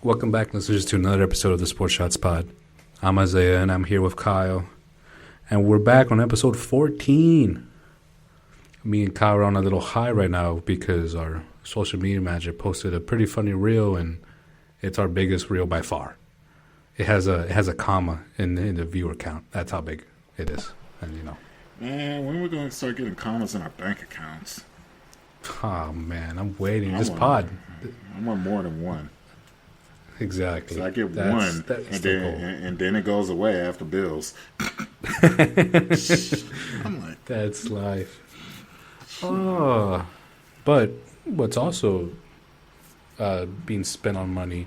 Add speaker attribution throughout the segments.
Speaker 1: Welcome back, listeners, to another episode of the Sports Shots Pod. I'm Isaiah, and I'm here with Kyle. And we're back on episode 14. Me and Kyle are on a little high right now because our social media manager posted a pretty funny reel, and it's our biggest reel by far. It has a comma in the viewer count. That's how big it is. And you know.
Speaker 2: Man, when are we going to start getting commas in our bank accounts?
Speaker 1: Oh, man, I'm waiting.
Speaker 2: I
Speaker 1: This
Speaker 2: want-
Speaker 1: pod.
Speaker 2: I want more than one.
Speaker 1: Exactly.
Speaker 2: So I get
Speaker 1: That's
Speaker 2: one,
Speaker 1: the
Speaker 2: and then it goes away after bills. I'm like,
Speaker 1: That's life. Oh, but what's also being spent on money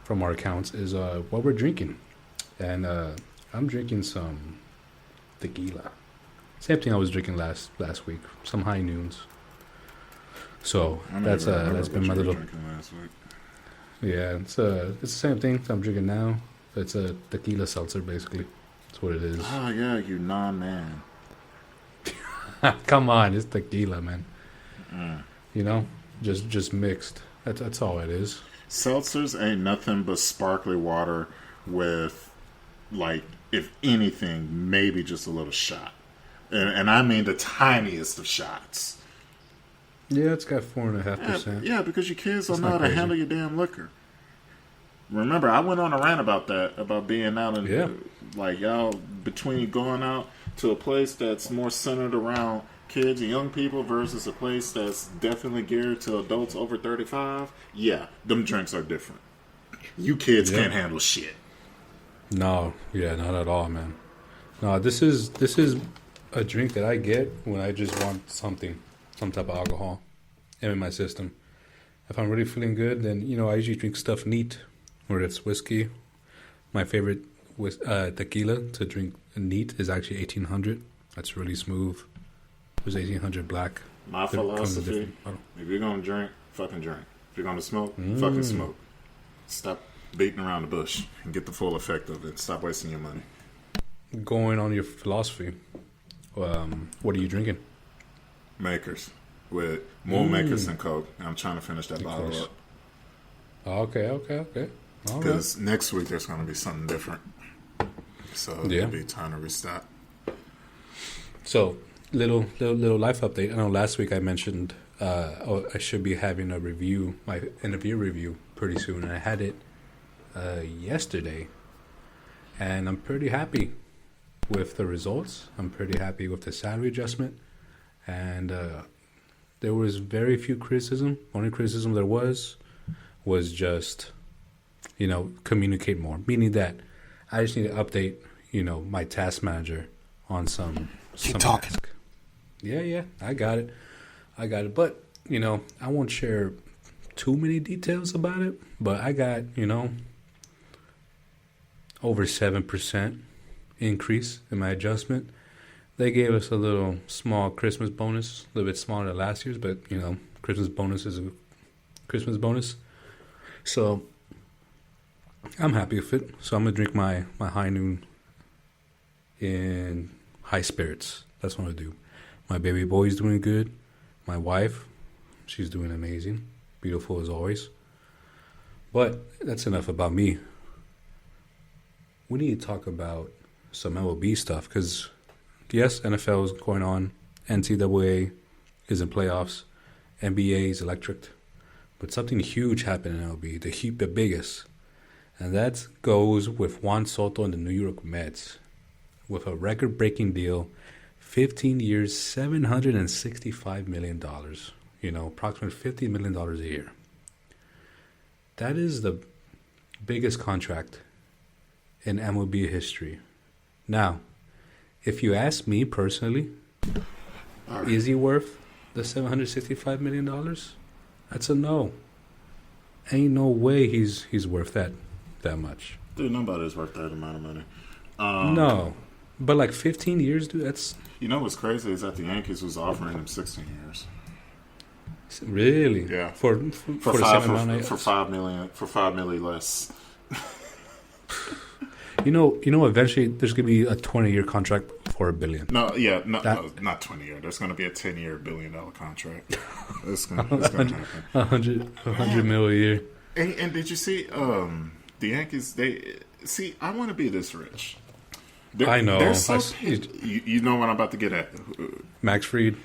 Speaker 1: from our accounts is what we're drinking. And I'm drinking some tequila. Same thing I was drinking last week. Some high noons. So
Speaker 2: I
Speaker 1: that's
Speaker 2: never heard
Speaker 1: that's
Speaker 2: what
Speaker 1: been
Speaker 2: you
Speaker 1: my
Speaker 2: were
Speaker 1: little.
Speaker 2: drinking last week.
Speaker 1: Yeah, it's the same thing I'm drinking now. It's a tequila seltzer, basically. That's what it is.
Speaker 2: Oh, yeah, you non-man.
Speaker 1: Come on, it's tequila, man.
Speaker 2: Mm.
Speaker 1: You know, just mixed. That's all it is.
Speaker 2: Seltzers ain't nothing but sparkly water with, like, if anything, maybe just a little shot. And I mean the tiniest of shots.
Speaker 1: Yeah, it's got 4.5%.
Speaker 2: Yeah, because your kids don't
Speaker 1: It's
Speaker 2: know
Speaker 1: not
Speaker 2: how to
Speaker 1: crazy.
Speaker 2: handle your damn liquor. Remember, I went on a rant about that, about being out in,
Speaker 1: Yeah.
Speaker 2: like, y'all, between going out to a place that's more centered around kids and young people versus a place that's definitely geared to adults over 35. Yeah, them drinks are different. You kids
Speaker 1: Yeah.
Speaker 2: can't handle shit.
Speaker 1: No, yeah, not at all, man. No, this is a drink that I get when I just want some type of alcohol in my system. If I'm really feeling good, then I usually drink stuff neat, whether it's whiskey. My favorite tequila to drink neat is actually 1800. That's really smooth. There's 1800 black.
Speaker 2: My
Speaker 1: It comes in
Speaker 2: philosophy,
Speaker 1: different bottle.
Speaker 2: if you're going to drink, fucking drink. If you're going to smoke, fucking smoke. Stop beating around the bush and get the full effect of it. Stop wasting your money.
Speaker 1: Going on your philosophy, what are you drinking?
Speaker 2: Makers. With more makers than Coke. I'm trying to finish that
Speaker 1: Of
Speaker 2: bottle
Speaker 1: course.
Speaker 2: up.
Speaker 1: Okay. All right.
Speaker 2: Because next week there's going to be something different. So
Speaker 1: Yeah.
Speaker 2: it'll be time to restock.
Speaker 1: So, little life update. I know last week I mentioned I should be having my interview review pretty soon, and I had it yesterday, and I'm pretty happy with the results. I'm pretty happy with the salary adjustment, and there was very few criticism. Only criticism there was just communicate more, meaning that I just need to update my task manager on some
Speaker 2: talking.
Speaker 1: task. Yeah, I got it. But, I won't share too many details about it. But I got, over 7% increase in my adjustment. They gave us a little small Christmas bonus, a little bit smaller than last year's, but, Christmas bonus is a Christmas bonus. So I'm happy with it. So I'm going to drink my high noon in high spirits. That's what I do. My baby boy's doing good. My wife, she's doing amazing. Beautiful as always. But that's enough about me. We need to talk about some MLB stuff because, yes, NFL is going on. NCAA is in playoffs. NBA is electric. But something huge happened in MLB, the biggest. And that goes with Juan Soto and the New York Mets with a record-breaking deal. 15 years, $765 million. Approximately $50 million a year. That is the biggest contract in MLB history. Now, if you ask me personally, is he worth the $765 million? That's a no. Ain't no way he's worth that much.
Speaker 2: Dude, nobody's worth that amount of money.
Speaker 1: No. But like 15 years, dude, that's...
Speaker 2: You know what's crazy is that the Yankees was offering him 16 years.
Speaker 1: Really?
Speaker 2: Yeah.
Speaker 1: For the same amount
Speaker 2: for $5 million less.
Speaker 1: Eventually there's going to be a 20-year contract for $1 billion.
Speaker 2: No, not 20 year. There's going to be a 10-year $1 billion contract. It's going to happen.
Speaker 1: 100 mil a year.
Speaker 2: And did you see the Yankees? I want to be this rich.
Speaker 1: I know.
Speaker 2: They're so you know what I'm about to get at.
Speaker 1: Max Fried.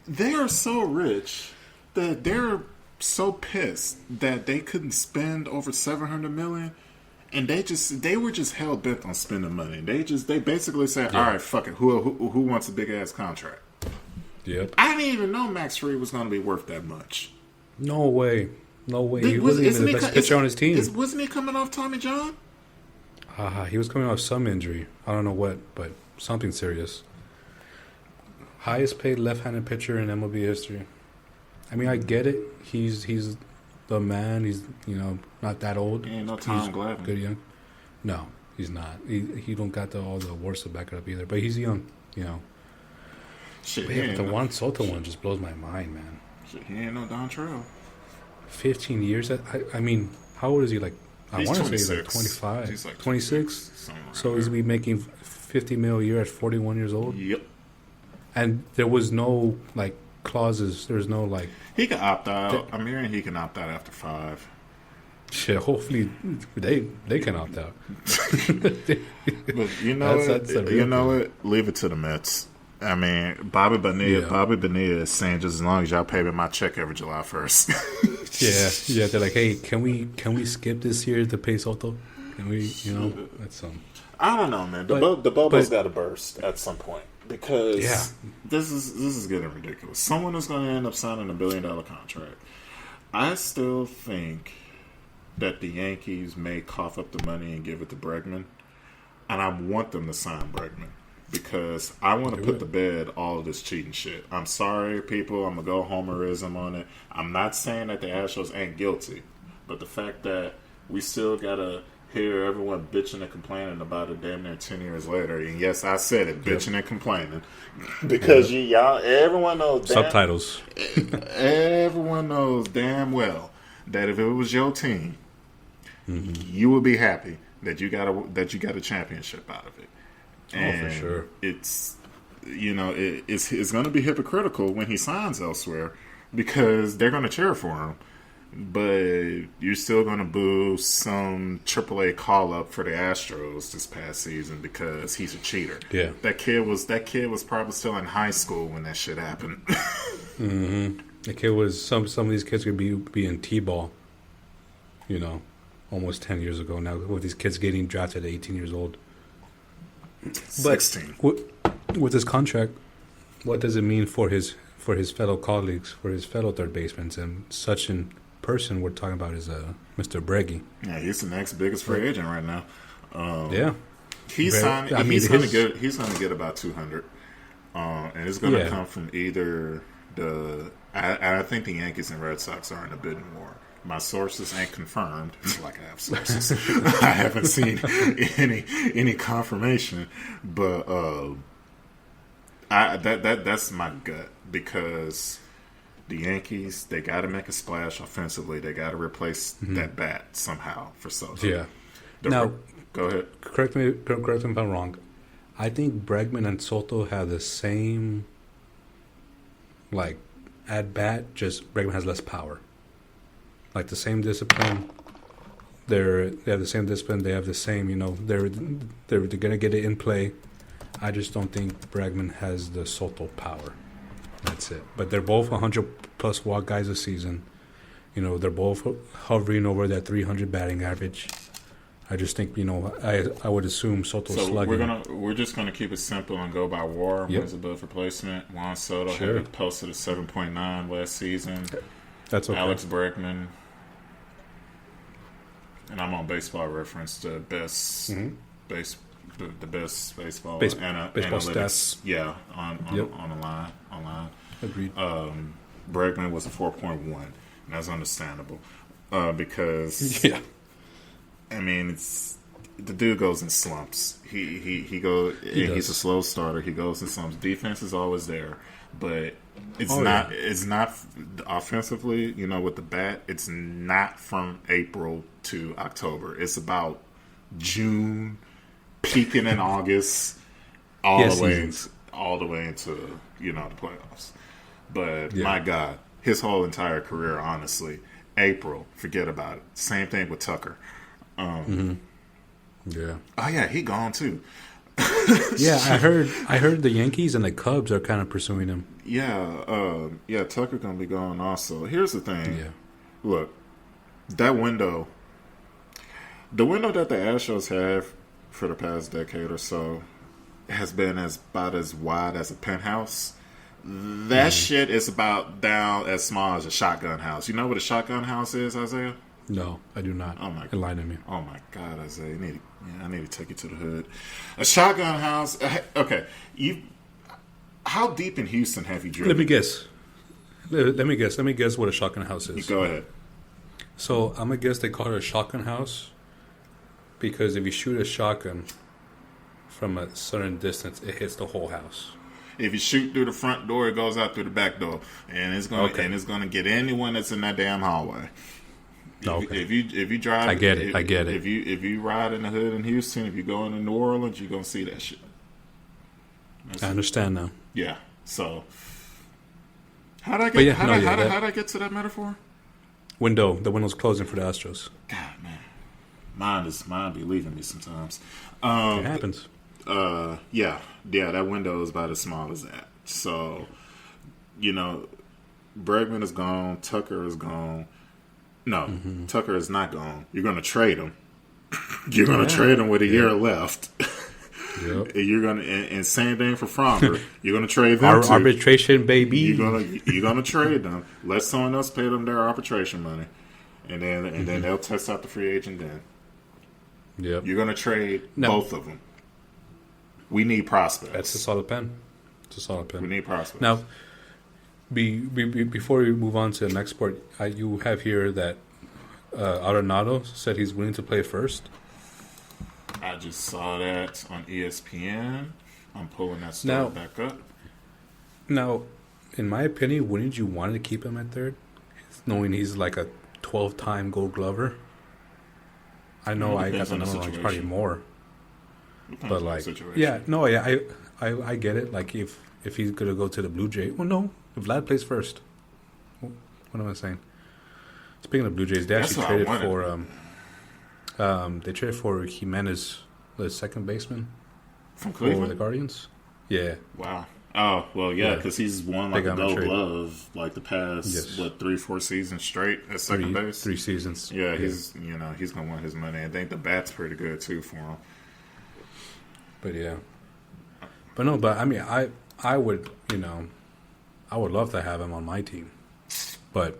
Speaker 2: They are so rich that they're so pissed that they couldn't spend over $700 million, and they were just hell bent on spending money. They basically said, "All right, fuck it. Who wants a big ass contract?"
Speaker 1: Yep.
Speaker 2: I didn't even know Max Fried was going to be worth that much.
Speaker 1: No way. He wasn't even the best pitcher on his team.
Speaker 2: Wasn't he coming off Tommy John?
Speaker 1: He was coming off some injury. I don't know what, but something serious. Highest paid left-handed pitcher in MLB history. I mean, I get it. He's the man. He's not that old.
Speaker 2: He ain't no Tom Glavine.
Speaker 1: Good young. No, he's not. He don't got all the awards to back it up either. But he's young.
Speaker 2: Shit,
Speaker 1: but the Juan Soto one just blows my mind, man.
Speaker 2: Shit, he ain't no Dontrell.
Speaker 1: 15 years. I mean, how old is he? Like, I want to say he's like 25.
Speaker 2: He's like
Speaker 1: 26. So he's be making $50 million a year at 41 years old.
Speaker 2: Yep.
Speaker 1: And there was no clauses. There's no
Speaker 2: He can opt out. I'm hearing he can opt out after 5.
Speaker 1: Shit. Hopefully they can opt out.
Speaker 2: But you know what? Leave it to the Mets. I mean, Bobby Bonilla is saying just as long as y'all pay me my check every July 1st.
Speaker 1: yeah. They're like, hey, can we skip this year to pay Soto? Can we? That's
Speaker 2: I don't know, man. The bubble's got to burst at some point because this is getting ridiculous. Someone is going to end up signing $1 billion contract. I still think that the Yankees may cough up the money and give it to Bregman, and I want them to sign Bregman. Because I want to put to bed all of this cheating shit. I'm sorry, people. I'm going to go homerism on it. I'm not saying that the Astros ain't guilty. But the fact that we still got to hear everyone bitching and complaining about it damn near 10 years later. And yes, I said it, bitching and complaining. Because everyone knows.
Speaker 1: Subtitles.
Speaker 2: Everyone knows damn well that if it was your team, you would be happy that you got a championship out of it. And
Speaker 1: for sure.
Speaker 2: It's it's going to be hypocritical when he signs elsewhere because they're going to cheer for him, but you're still going to boo some AAA call up for the Astros this past season because he's a cheater.
Speaker 1: Yeah,
Speaker 2: that kid was probably still in high school when that shit happened.
Speaker 1: The kid was some of these kids could be in T-ball. Almost 10 years ago now. With these kids getting drafted at 18 years old.
Speaker 2: 16.
Speaker 1: With his contract, what does it mean for his fellow colleagues, for his fellow third basemen, and such in person we're talking about is Mr. Breggy.
Speaker 2: Yeah, he's the next biggest free agent right now. He's going to get about 200, and it's going to come from either I think the Yankees and Red Sox are in a bidding war. My sources ain't confirmed. It's like I have sources. I haven't seen any confirmation, but that's my gut because the Yankees, they got to make a splash offensively. They got to replace that bat somehow for Soto.
Speaker 1: Yeah.
Speaker 2: Now, go ahead.
Speaker 1: Correct me if I'm wrong. I think Bregman and Soto have the same at bat. Just Bregman has less power. Like the same discipline, they have the same discipline. They have the same, they're gonna get it in play. I just don't think Bregman has the Soto power. That's it. But they're both 100+ walk guys a season. They're both hovering over that 300 batting average. I just think I would assume Soto's slugging.
Speaker 2: We're just gonna keep it simple and go by WAR. Wins above replacement. Juan Soto had posted a 7.9 last season.
Speaker 1: That's okay.
Speaker 2: Alex Bregman, and I'm on Baseball Reference, the best the best baseball
Speaker 1: baseball
Speaker 2: analytics.
Speaker 1: Stats.
Speaker 2: Yeah, online.
Speaker 1: Agreed.
Speaker 2: Bregman was a 4.1, and that's understandable because I mean the dude goes in slumps. He's a slow starter. He goes in slumps. Defense is always there, but it's not offensively, with the bat, it's not from April to October. It's about June, peaking in August, all the way into the playoffs. But my God, his whole entire career, honestly, April, forget about it. Same thing with Tucker.
Speaker 1: Yeah.
Speaker 2: Oh yeah, he gone too.
Speaker 1: Yeah, I heard the Yankees and the Cubs are kind of pursuing him.
Speaker 2: Yeah, Tucker gonna be gone also. Here's the thing.
Speaker 1: Yeah.
Speaker 2: Look, that window, the window that the Astros have for the past decade or so has been about as wide as a penthouse. That shit is about down as small as a shotgun house. You know what a shotgun house is, Isaiah?
Speaker 1: No, I do not.
Speaker 2: Oh my God.
Speaker 1: Enlighten me.
Speaker 2: Oh my God, Isaiah! I need to take you to the hood. A shotgun house. Okay, how deep in Houston have you driven?
Speaker 1: Let me guess. Let me guess. Let me guess what a shotgun house is.
Speaker 2: Go ahead.
Speaker 1: So I'm gonna guess they call it a shotgun house because if you shoot a shotgun from a certain distance, it hits the whole house.
Speaker 2: If you shoot through the front door, it goes out through the back door, and it's gonna get anyone that's in that damn hallway. If you drive,
Speaker 1: I get it.
Speaker 2: If you ride in the hood in Houston, if you go into New Orleans, you're gonna see that shit.
Speaker 1: I understand now.
Speaker 2: Yeah. So how'd I get to that metaphor?
Speaker 1: The window's closing for the Astros.
Speaker 2: God, man, mine be leaving me sometimes.
Speaker 1: It happens.
Speaker 2: Yeah, that window is about as small as that. So, Bregman is gone. Tucker is gone. No, Tucker is not gone. You're going to trade him. You're going to trade him with a year left.
Speaker 1: Yep.
Speaker 2: You're gonna, and same thing for Frommer. You're going to trade them.
Speaker 1: Arbitration, baby.
Speaker 2: You're gonna trade them. Let someone else pay them their arbitration money, and then they'll test out the free agent. Then,
Speaker 1: yep.
Speaker 2: You're going to trade both of them. We need prospects.
Speaker 1: That's a solid pen.
Speaker 2: We need prospects.
Speaker 1: Now, before we move on to the next sport, you have here that Arenado said he's willing to play first.
Speaker 2: I just saw that on ESPN. I'm pulling that story back up.
Speaker 1: Now, in my opinion, wouldn't you want to keep him at third, knowing he's like a 12-time Gold Glover? I know I got the number wrong. It's probably more. But like, I get it. Like if he's gonna go to the Blue Jays, well, no, if Vlad plays first. What am I saying? Speaking of Blue Jays, they actually traded for they traded for Jimenez, the second baseman
Speaker 2: from Cleveland,
Speaker 1: for the Guardians. Yeah.
Speaker 2: Wow. Oh well, yeah, because he's won like a Gold Glove like the past 3-4 seasons straight at second base.
Speaker 1: 3 seasons.
Speaker 2: Yeah, he's gonna want his money. I think the bat's pretty good too for him.
Speaker 1: But I mean, I would love to have him on my team, but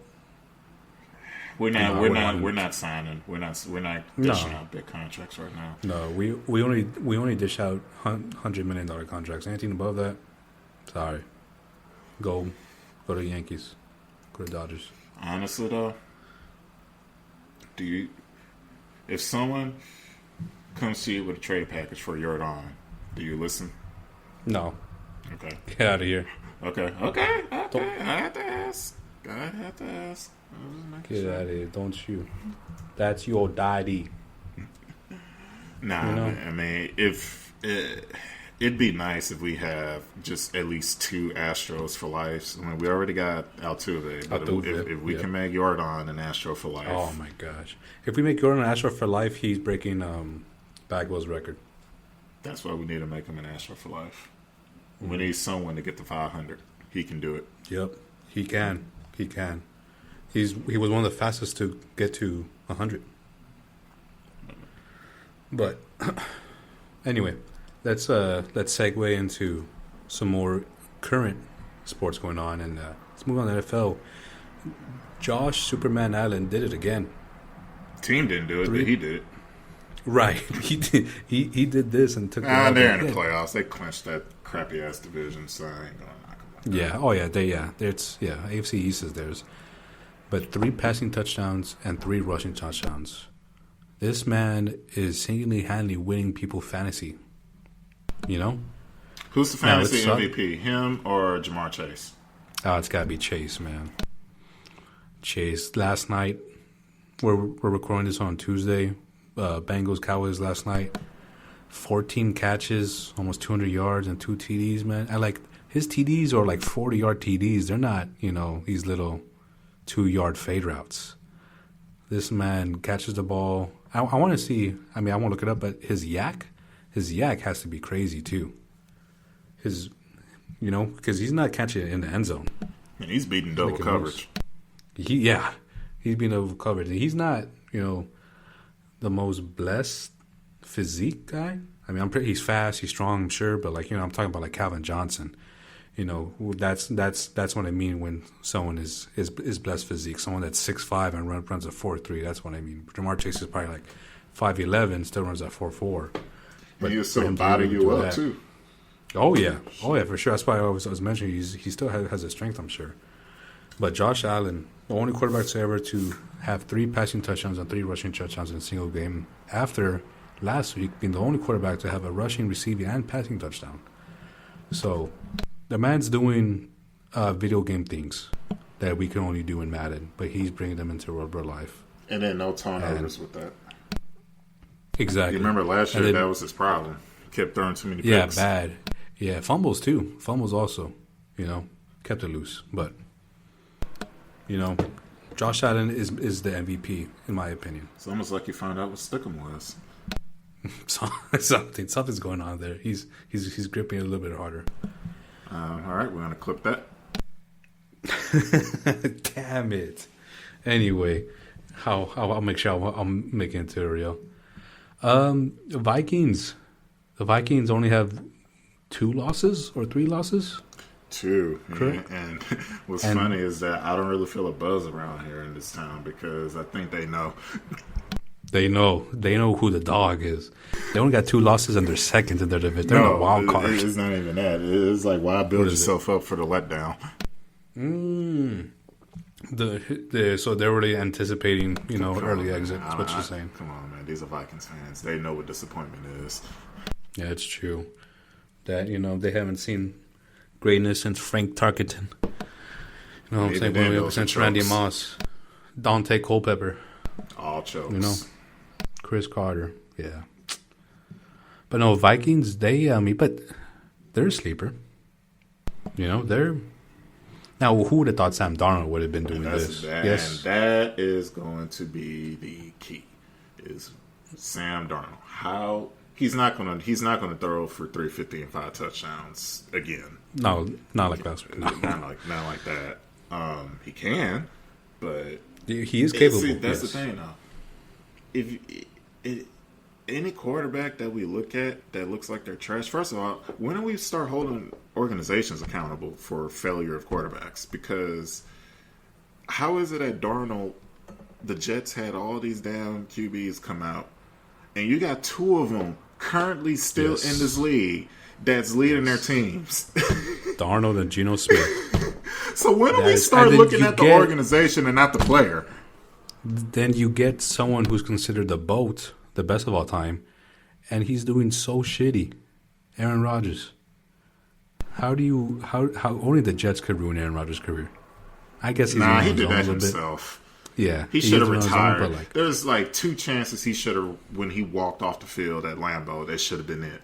Speaker 2: we're not signing. We're not dishing out big contracts right now.
Speaker 1: No, we only dish out $100 million contracts. Anything above that, sorry, go to the Yankees, go to Dodgers.
Speaker 2: Honestly, though, if someone comes to you with a trade package for Jordan, do you listen?
Speaker 1: No.
Speaker 2: Okay.
Speaker 1: Get out of here.
Speaker 2: Okay. I have to ask.
Speaker 1: Get out of here. Don't you. That's your daddy.
Speaker 2: Nah, I mean, it'd be nice if we have just at least 2 Astros for life. I mean, we already got Altuve. But if we can make Jordan an Astro for life.
Speaker 1: Oh, my gosh. If we make Jordan an Astro for life, he's breaking Bagwell's record. That's
Speaker 2: why we need to make him an Astro for life. We need someone to get to 500. He can do it.
Speaker 1: Yep, he can. He was one of the fastest to get to 100. But anyway, let's segue into some more current sports going on, and let's move on to the NFL. Josh Superman Allen did it again.
Speaker 2: Team didn't do it, but he did it.
Speaker 1: Right, he did. He did this and took.
Speaker 2: They're in the playoffs. They clinched that crappy ass division, so I ain't gonna knock them.
Speaker 1: Yeah. Oh yeah. AFC East is theirs, but 3 passing touchdowns and 3 rushing touchdowns. This man is single-handedly winning people fantasy. You know.
Speaker 2: Who's the fantasy MVP? Him or Jamar Chase?
Speaker 1: Oh, it's gotta be Chase, man. Chase. Last night, we're recording this on Tuesday. Bengals Cowboys last night, 14 catches, almost 200 yards, and 2 TDs, man. And like his TDs are like 40-yard TDs. They're not, these little 2-yard fade routes. This man catches the ball. I want to see. I mean, I won't look it up, but his yak has to be crazy too. Because he's not catching it in the end zone.
Speaker 2: And he's beating double coverage.
Speaker 1: He's being double coverage. He's not, the most blessed physique guy. I mean, he's fast, he's strong, I'm sure, but I'm talking about like Calvin Johnson. That's what I mean when someone is blessed physique. Someone that's 6'5" and runs a 4.3. That's what I mean. Jamar Chase is probably like 5'11", still runs at 4.4.
Speaker 2: But he'll still body you up too.
Speaker 1: Oh yeah, for sure. That's why I was mentioning he still has the strength, I'm sure. But Josh Allen, the only quarterback ever to have 3 passing touchdowns and 3 rushing touchdowns in a single game, after last week being the only quarterback to have a rushing, receiving, and passing touchdown. So the man's doing video game things that we can only do in Madden, but he's bringing them into real life.
Speaker 2: And then no turnovers with that.
Speaker 1: Exactly.
Speaker 2: You remember last year that was his problem. He kept throwing too many picks.
Speaker 1: Yeah, bad. Yeah, fumbles too. Fumbles also, kept it loose. But, Josh Allen is the MVP, in my opinion.
Speaker 2: It's almost like you found out what Stickum was.
Speaker 1: Something's going on there. He's gripping it a little bit harder.
Speaker 2: All right, we're going to clip that.
Speaker 1: Damn it. Anyway, I'll make sure I'll make it into real. Vikings. The Vikings only have 2 losses or 3 losses.
Speaker 2: 2.
Speaker 1: Correct.
Speaker 2: And what's funny is that I don't really feel a buzz around here in this town because I think they know.
Speaker 1: They know who the dog is. They only got 2 losses and they're second in their division. They're in a wild card.
Speaker 2: It's not even that. It's like, why build yourself up for the letdown?
Speaker 1: So they're really anticipating, early exit. That's what you're saying.
Speaker 2: Come on, man. These are Vikings fans. They know what disappointment is.
Speaker 1: Yeah, it's true. That, they haven't seen greatness since Frank Tarkenton. You know what I'm saying? Since Randy Moss. Dante Culpepper.
Speaker 2: All chokes.
Speaker 1: Chris Carter. Yeah. But no, Vikings, but they're a sleeper. They're... Now, who would have thought Sam Darnold would have been doing this?
Speaker 2: Yes. And that is going to be the key, is Sam Darnold. How... He's not gonna throw for 350 and 5 touchdowns again. No,
Speaker 1: not like last week. No.
Speaker 2: Not like that. He can, but
Speaker 1: he is capable.
Speaker 2: See, that's the thing, though. If any quarterback that we look at that looks like they're trash, first of all, when do we start holding organizations accountable for failure of quarterbacks? Because how is it that Darnold, the Jets had all these damn QBs come out, and you got 2 of them currently still in this league that's leading their teams?
Speaker 1: Darnold and Geno Smith.
Speaker 2: So when do we start looking at the organization and not the player?
Speaker 1: Then you get someone who's considered the GOAT, the best of all time, and he's doing so shitty. Aaron Rodgers. How only the Jets could ruin Aaron Rodgers' career? I guess he's
Speaker 2: he did that himself.
Speaker 1: Yeah,
Speaker 2: he should have retired. There's 2 chances he should have, when he walked off the field at Lambeau, that should have been it.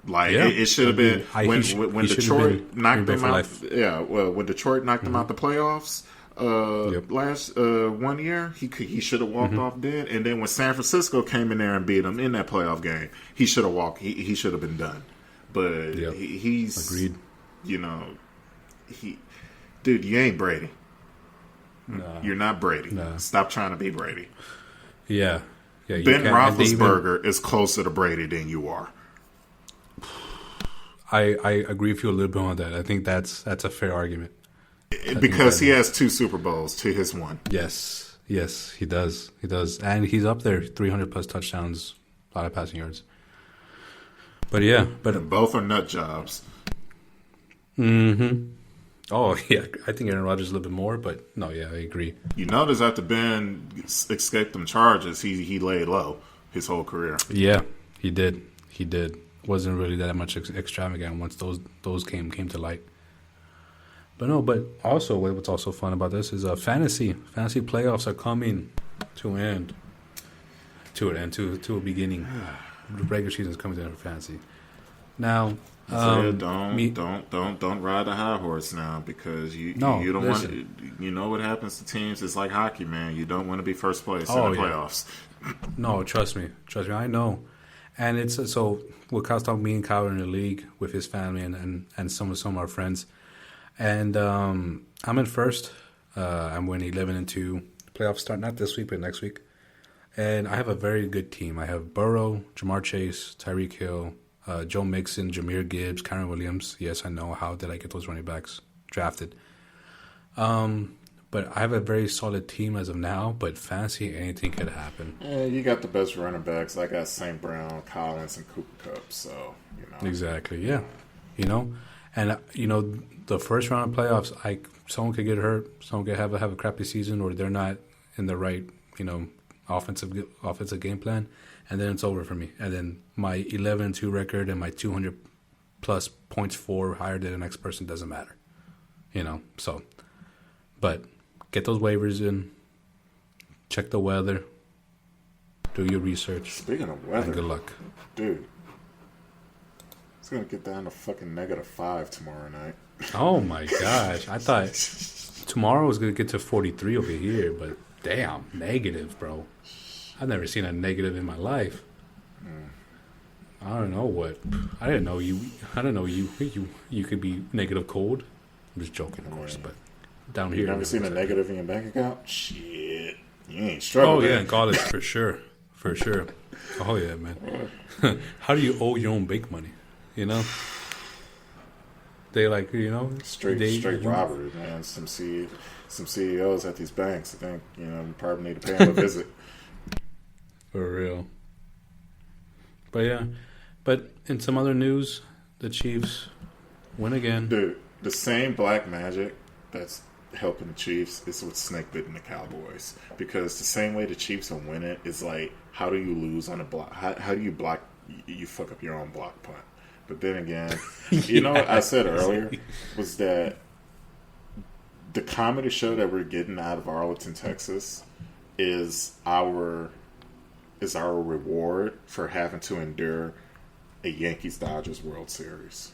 Speaker 2: It should have been when Detroit knocked him out. Yeah, well, when Detroit knocked him out the playoffs last 1 year, he should have walked off then. And then when San Francisco came in there and beat him in that playoff game, he should have walked. He should have been done. But he's
Speaker 1: agreed.
Speaker 2: Dude, you ain't Brady.
Speaker 1: No.
Speaker 2: You're not Brady.
Speaker 1: No.
Speaker 2: Stop trying to be Brady.
Speaker 1: Yeah.
Speaker 2: Ben Roethlisberger is closer to Brady than you are.
Speaker 1: I agree with you a little bit on that. I think that's a fair argument.
Speaker 2: Because he has 2 Super Bowls to his 1.
Speaker 1: Yes, he does. And he's up there, 300-plus touchdowns, a lot of passing yards. But yeah.
Speaker 2: And both are nut jobs.
Speaker 1: Mm-hmm. Oh, yeah. I think Aaron Rodgers a little bit more, but no, yeah, I agree.
Speaker 2: You notice after Ben escaped them charges, he laid low his whole career.
Speaker 1: Yeah, he did. Wasn't really that much extravagant once those came to light. But also what's also fun about this is fantasy playoffs are coming to an end. To a beginning. The regular season is coming to an end for fantasy. Now,
Speaker 2: Don't ride the high horse now, because you don't want. You know what happens to teams? It's like hockey, man. You don't want to be first place in the playoffs.
Speaker 1: No, trust me, I know. And it's so what Kyle's talking. Me and Kyle are in the league with his family and some of our friends, and I'm in first. I'm winning 11-2. Playoffs start not this week but next week, and I have a very good team. I have Burrow, Jamar Chase, Tyreek Hill, Joe Mixon, Jahmyr Gibbs, Kyron Williams. Yes, I know. How did I get those running backs drafted? But I have a very solid team as of now, but fantasy, anything could happen.
Speaker 2: Yeah, you got the best running backs. I got St. Brown, Collins, and Cooper Kupp, so,
Speaker 1: Exactly, yeah. And, the first round of playoffs, someone could get hurt, someone could have a crappy season, or they're not in the right, offensive game plan, and then it's over for me. And then my 11-2 record and my 200-plus points for higher than the next person doesn't matter, so. But get those waivers in, check the weather, do your research.
Speaker 2: Speaking of weather,
Speaker 1: and good luck.
Speaker 2: Dude, it's going to get down to fucking -5 tomorrow night.
Speaker 1: Oh, my gosh. I thought tomorrow was going to get to 43 over here, but damn, negative, bro. I've never seen a negative in my life. I don't know what. I didn't know you could be negative cold. I'm just joking, of course, but down here.
Speaker 2: You never seen a negative in your bank account? Shit. You ain't struggling.
Speaker 1: Oh, yeah, in college, for sure. For sure. Oh, yeah, man. How do you owe your own bank money? They
Speaker 2: straight robbery, man. Some CEOs at these banks, I think, you probably need to pay them a visit.
Speaker 1: For real. But yeah. But in some other news, the Chiefs win again.
Speaker 2: Dude, the same black magic that's helping the Chiefs is what's snake bitten the Cowboys. Because the same way the Chiefs will win it is like, how do you lose on a block? How do you block? You fuck up your own block punt. But then again, what I said earlier was that the comedy show that we're getting out of Arlington, Texas, is our reward for having to endure a Yankees-Dodgers World Series.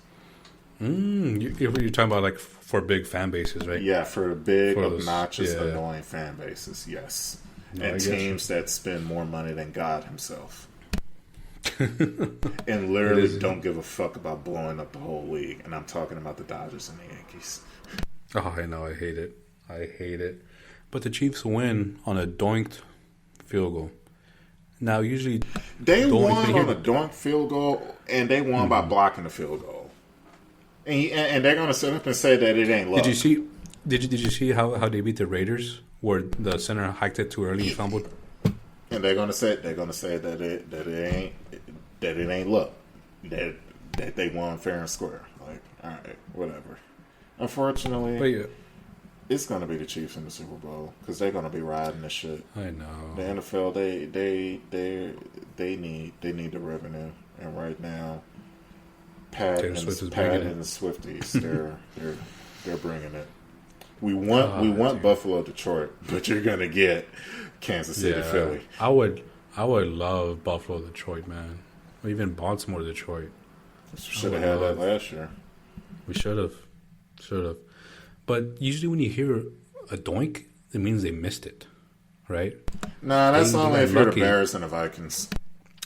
Speaker 1: You're talking about like for big fan bases, right?
Speaker 2: Yeah, for the big, obnoxious, annoying fan bases, yes. No, and teams that spend more money than God himself. And literally don't give a fuck about blowing up the whole league. And I'm talking about the Dodgers and the Yankees.
Speaker 1: Oh, I know. I hate it. But the Chiefs win on a doinked field goal. Now, usually...
Speaker 2: They won on a doinked field goal, and they won by blocking the field goal. And they're going to sit up and say that it ain't luck.
Speaker 1: Did you see how they beat the Raiders, where the center hiked it too early and fumbled?
Speaker 2: And they're gonna say that it ain't luck, that they won fair and square. Like, all right, whatever. Unfortunately, it's gonna be the Chiefs in the Super Bowl because they're gonna be riding this shit.
Speaker 1: I know.
Speaker 2: The NFL they need the revenue, and right now, Pat and the Swifties they're bringing it. We want Buffalo, Detroit, but you're gonna get Kansas City, Philly.
Speaker 1: I would love Buffalo, Detroit, man. Or even Baltimore, Detroit.
Speaker 2: Should have had that last year.
Speaker 1: We should have. But usually when you hear a doink, it means they missed it, right?
Speaker 2: Nah, that's only if you're the Bears and the Vikings.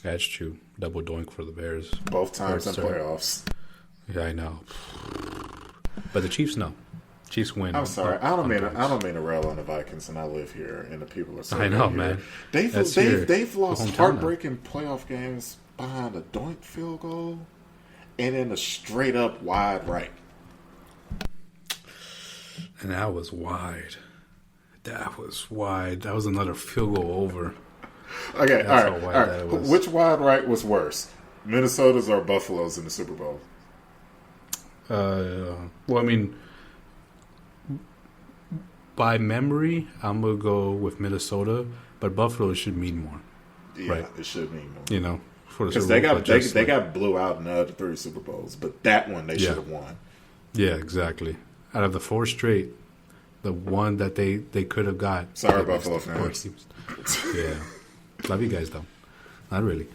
Speaker 1: That's true. Double doink for the Bears.
Speaker 2: Both times in playoffs.
Speaker 1: Yeah, I know. But the Chiefs, no. Chiefs win.
Speaker 2: I'm sorry. I don't mean to rail on the Vikings, and I live here, and the people are saying
Speaker 1: I know, man.
Speaker 2: They've lost heartbreaking playoff games behind a doink field goal and in a straight up wide right.
Speaker 1: And that was wide. That was another field goal over.
Speaker 2: Okay, all right. Which wide right was worse, Minnesota's or Buffalo's in the Super Bowl?
Speaker 1: Well, I mean, by memory, I'm going to go with Minnesota, but Buffalo should mean more.
Speaker 2: Yeah, right? It should mean more.
Speaker 1: For the
Speaker 2: because they got blew out in the other 3 Super Bowls, but that one they should have won.
Speaker 1: Yeah, exactly. Out of the 4 straight, the one that they could have got.
Speaker 2: Sorry, Buffalo fans.
Speaker 1: Yeah. Love you guys, though. Not really.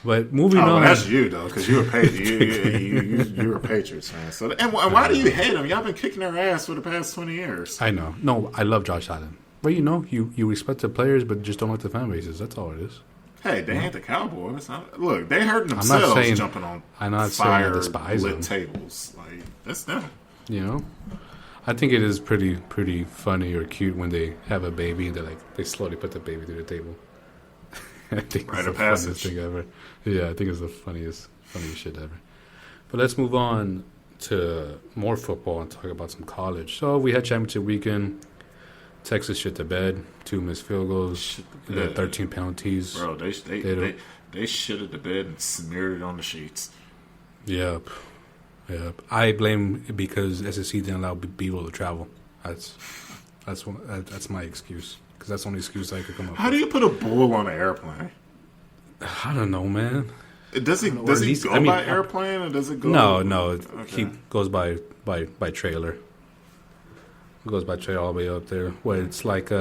Speaker 1: But moving
Speaker 2: well,
Speaker 1: on.
Speaker 2: that's you though, because you were you're a Patriots fan. So, and why do you hate them? Y'all been kicking their ass for the past 20 years.
Speaker 1: I know. No, I love Josh Allen. But you respect the players, but just don't like the fan bases. That's all it is.
Speaker 2: Hey, they ain't the Cowboys. Look, they hurting themselves jumping on fire-lit tables. Like, that's them.
Speaker 1: I think it is pretty funny or cute when they have a baby and they slowly put the baby through the table. I think it's the funniest thing ever. Yeah, I think it's the funniest shit ever. But let's move on to more football and talk about some college. So we had championship weekend. Texas shit the bed. 2 missed field goals. 13 penalties.
Speaker 2: Bro, they shitted the bed and smeared it on the sheets.
Speaker 1: Yep. I blame it because SEC didn't allow people to travel. That's my excuse. Because that's the only excuse I could come up with.
Speaker 2: How do you put a bull on an airplane?
Speaker 1: I don't know, man.
Speaker 2: Does he go by airplane or does it go?
Speaker 1: No.
Speaker 2: Okay.
Speaker 1: He goes by trailer. It goes by trailer all the way up there. It's like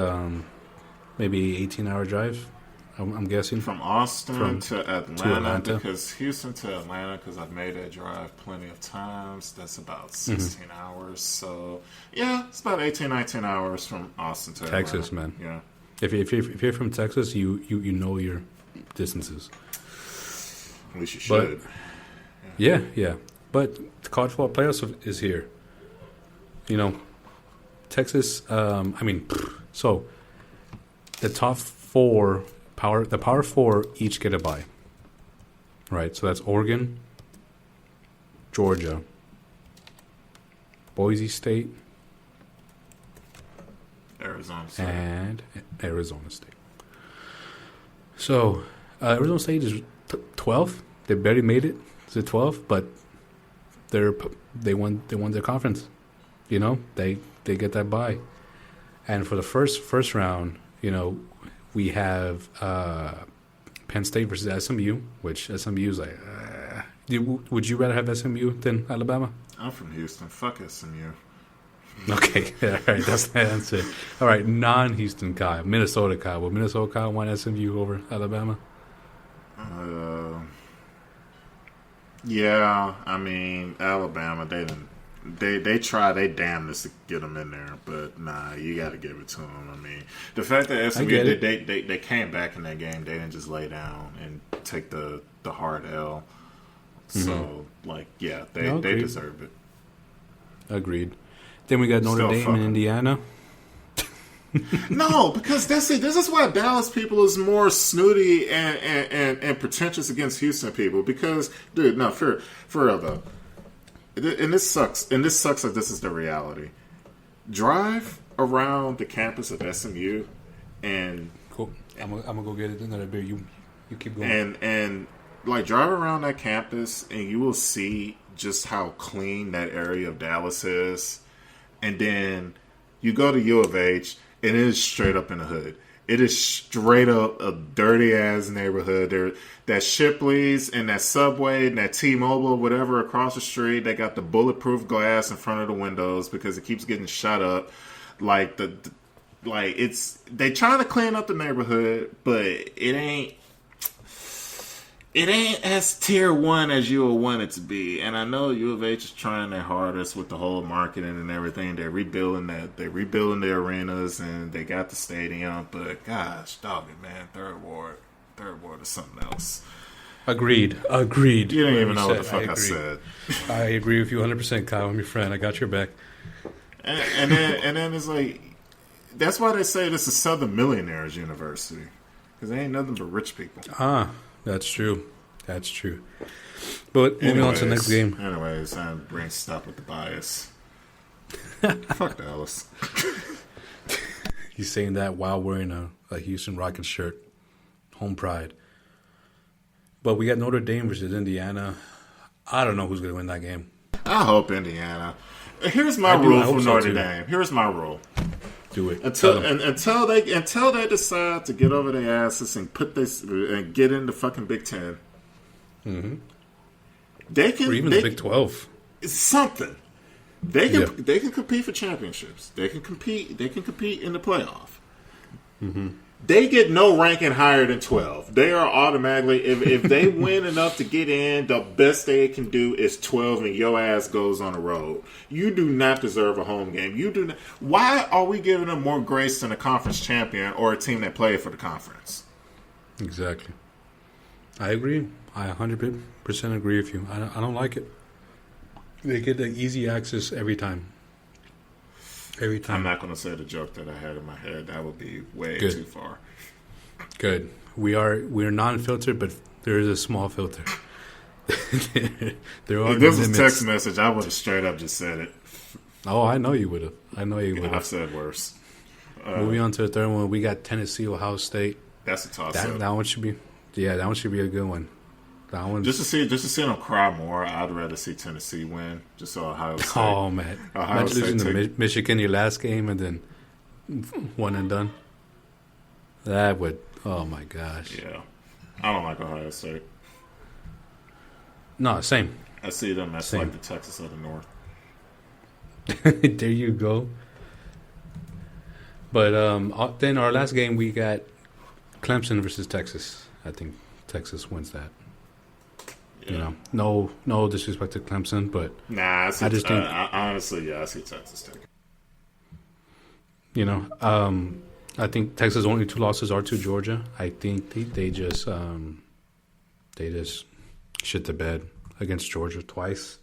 Speaker 1: maybe 18-hour drive. I'm guessing
Speaker 2: from Austin to Atlanta. Because Houston to Atlanta, because I've made that drive plenty of times. That's about 16 hours. So yeah, it's about 19 hours from Austin to
Speaker 1: Texas,
Speaker 2: Atlanta.
Speaker 1: man.
Speaker 2: Yeah.
Speaker 1: If you're from Texas, you know your distances.
Speaker 2: At least you should.
Speaker 1: Yeah. But the college football playoffs is here. Texas. So the top 4 the power 4 each get a bye. Right. So that's Oregon, Georgia, Boise State, and Arizona State. So Arizona State is 12th. They barely made it to 12th, but they won their conference. They get that bye. And for the first round, we have Penn State versus SMU, which SMU is like. Would you rather have SMU than Alabama?
Speaker 2: I'm from Houston. Fuck SMU.
Speaker 1: Okay, all right, that's the answer. All right, non-Houston Kyle, Minnesota Kyle. Will Minnesota Kyle want SMU over Alabama?
Speaker 2: Yeah, I mean Alabama. They try they damnedest to get them in there, but nah, you got to give it to them. I mean, the fact that SMU they came back in that game, they didn't just lay down and take the hard L. So they deserve it.
Speaker 1: Agreed. Then we got Notre Dame in Indiana.
Speaker 2: No, because this is why Dallas people is more snooty and pretentious against Houston people. Because, dude, no, for real though, and this sucks. And this sucks that this is the reality. Drive around the campus of SMU, and
Speaker 1: cool. I'm gonna go get another beer. You keep going.
Speaker 2: And like drive around that campus, and you will see just how clean that area of Dallas is. And then you go to U of H, and it is straight up in the hood. It is straight up a dirty-ass neighborhood. There, that Shipley's and that Subway and that T-Mobile, whatever, across the street, they got the bulletproof glass in front of the windows because it keeps getting shut up. Like, they trying to clean up the neighborhood, but it ain't as tier 1 as you would want it to be. And I know U of H is trying their hardest with the whole marketing and everything. They're rebuilding the arenas and they got the stadium. But gosh, dog it, man, third ward is something else.
Speaker 1: Agreed.
Speaker 2: You didn't even know what the fuck I said.
Speaker 1: I agree with you 100%, Kyle. I'm your friend. I got your back.
Speaker 2: And then it's like, that's why they say this is Southern Millionaires University, because they ain't nothing but rich people.
Speaker 1: That's true. But moving on to the next game.
Speaker 2: Anyways, I'm bringing stop with the bias. Fuck Dallas.
Speaker 1: He's saying that while wearing a Houston Rockets shirt. Home pride. But we got Notre Dame versus Indiana. I don't know who's going to win that game.
Speaker 2: I hope Indiana. Here's my rule for Notre Dame. Here's my rule.
Speaker 1: Do it
Speaker 2: until they decide to get over their asses and put this and get into fucking Big Ten.
Speaker 1: Mm-hmm.
Speaker 2: They can,
Speaker 1: or even the Big 12.
Speaker 2: It's something. They can compete for championships. They can compete in the playoff.
Speaker 1: Mm-hmm.
Speaker 2: they get no ranking higher than 12. They are automatically, if they win enough to get in, the best they can do is 12 and your ass goes on the road. You do not deserve a home game. You do not. Why are we giving them more grace than a conference champion or a team that played for the conference?
Speaker 1: Exactly. I agree. I 100% agree with you. I don't like it. They get the easy access every time. Every time.
Speaker 2: I'm not going to say the joke that I had in my head. That would be way
Speaker 1: Good.
Speaker 2: too far.
Speaker 1: Good. We're non-filtered, but there is a small filter. There are
Speaker 2: If this was
Speaker 1: limits.
Speaker 2: text message, I would have straight up just said it.
Speaker 1: Oh, I know you would have.
Speaker 2: I've said worse.
Speaker 1: Moving on to the third one, we got Tennessee, Ohio State.
Speaker 2: That's a toss-up.
Speaker 1: That one should be, that one should be a good one. That one.
Speaker 2: Just to see them cry more, I'd rather see Tennessee win. Just so Ohio State.
Speaker 1: Oh man, imagine losing to Michigan your last game and then one and done. That would. Oh my gosh.
Speaker 2: Yeah, I don't like Ohio State.
Speaker 1: No, same.
Speaker 2: I see them as like the Texas of the North.
Speaker 1: There you go. But then our last game we got Clemson versus Texas. I think Texas wins that.
Speaker 2: Yeah.
Speaker 1: You know, no disrespect to Clemson, but
Speaker 2: nah,
Speaker 1: I just think
Speaker 2: honestly, I see Texas taking.
Speaker 1: You know, I think Texas' only 2 losses are to Georgia. I think they just shit the bed against Georgia twice.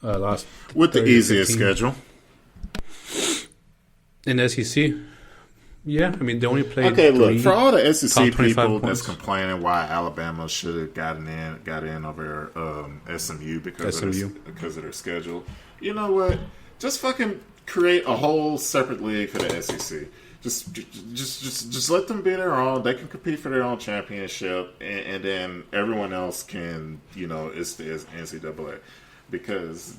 Speaker 1: Lost
Speaker 2: with the easiest schedule
Speaker 1: in the SEC. Yeah, I mean they only played.
Speaker 2: Okay, look, for all the SEC people
Speaker 1: points.
Speaker 2: that's complaining why Alabama should have got in over SMU because of their schedule. You know what? Just fucking create a whole separate league for the SEC. Just let them be their own. They can compete for their own championship, and then everyone else can, it's the NCAA. Because,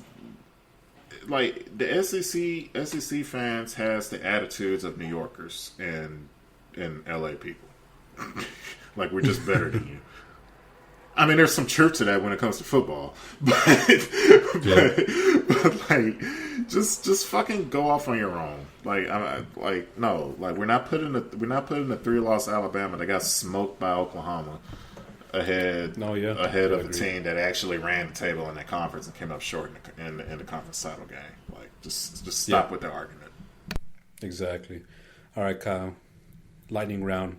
Speaker 2: like, the SEC fans has the attitudes of New Yorkers and LA people. Like, we're just better than you. I mean, there's some truth to that when it comes to football, but like, just fucking go off on your own. We're not putting the 3-loss Alabama that got smoked by Oklahoma ahead of a team that actually ran the table in that conference and came up short in the conference title game. Like, just stop with the argument.
Speaker 1: Exactly. All right, Kyle. Lightning round.